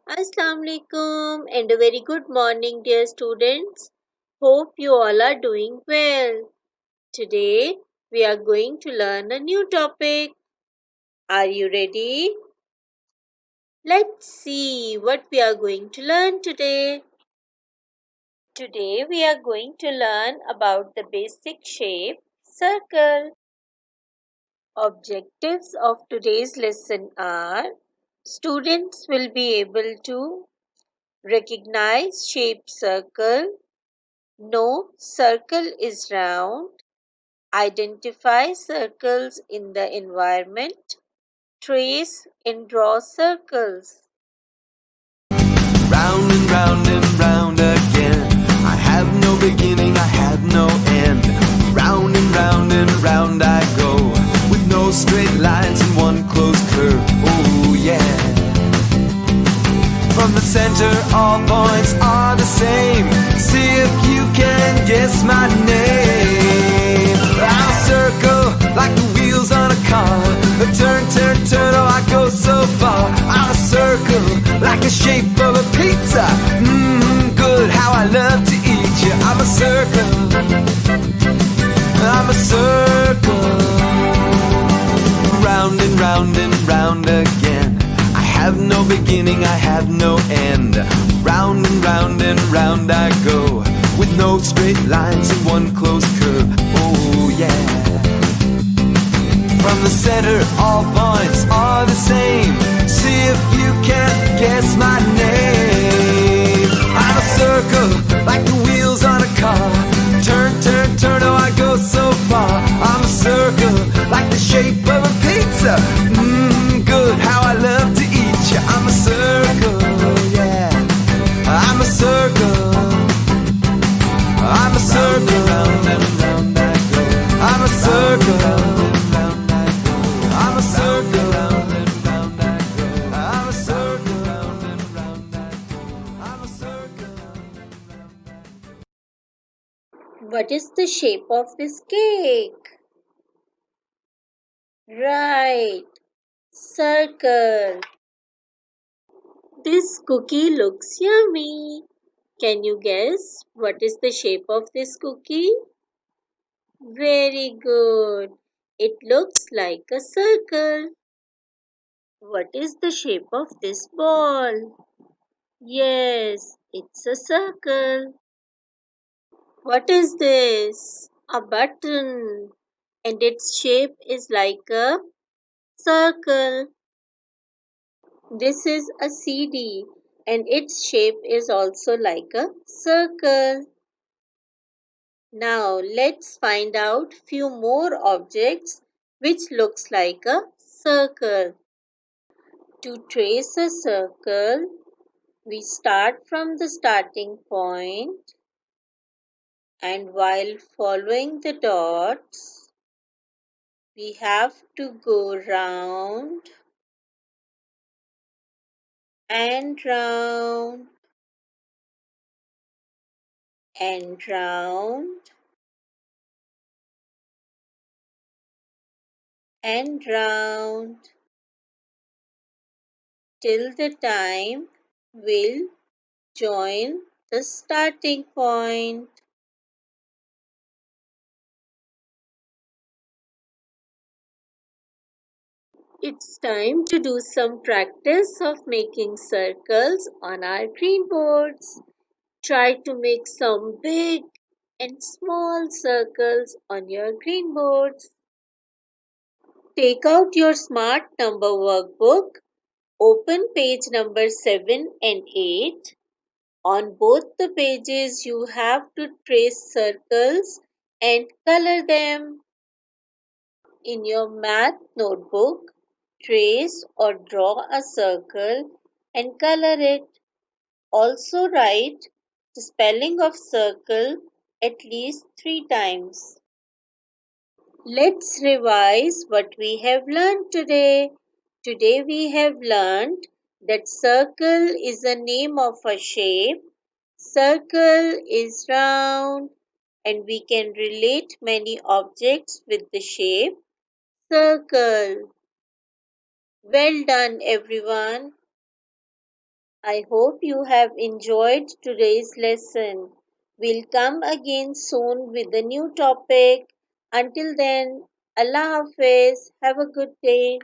Assalamu alaikum and a very good morning, dear students. Hope you all are doing well. Today we are going to learn a new topic. Are you ready? Let's see what we are going to learn today. Today we are going to learn about the basic shape circle. Objectives of today's lesson are students will be able to recognize shape circle. No, circle is round. Identify circles in the environment. Trace and draw circles. Round and round and round again. I have no beginning, I have no end. Round and round and round I go, with no straight lines and one closed curve. Oh yeah. From the center, all points are the same. See if you can guess my name. I'll circle like the wheels on a car. Turn, turn, turn, oh I go so far. I'll circle like the shape of a pizza. Good, how I love to eat you. I'm a circle. I'm a circle. Round and round and round again. I have no beginning, I have no end. Round and round and round I go, with no straight lines and one closed curve. Oh yeah. From the center, all points are the same. See if you can guess my name. I'm a circle, like the wheels on a car. Turn, turn, turn, oh I go so far. I'm a circle, like the shape of a pizza. Good, how I love to eat you. I'm a circle, yeah. I'm a circle. I'm a circle. Round and round I go. I'm a circle. I'm a circle, round and round I go. I'm a circle, round and round I go. I'm a circle, round and round I go. What is the shape of this cake? Right, circle. This cookie looks yummy. Can you guess what is the shape of this cookie? Very good. It looks like a circle. What is the shape of this ball? Yes, it's a circle. What is this? A button. And its shape is like a circle. This is a CD and its shape is also like a circle. Now let's find out few more objects which looks like a circle. To trace a circle, we start from the starting point and while following the dots, we have to go round and round and round and round till the time we'll join the starting point. It's time to do some practice of making circles on our green boards. Try to make some big and small circles on your green boards. Take out your smart number workbook. Open page number 7 and 8. On both the pages, you have to trace circles and color them. In your math notebook, trace or draw a circle and color it. Also write the spelling of circle at least 3 times. Let's revise what we have learned today. Today we have learned that circle is a name of a shape. Circle is round and we can relate many objects with the shape circle. Well done everyone. I hope you have enjoyed today's lesson. We'll come again soon with a new topic. Until then, Allah Hafiz. Have a good day.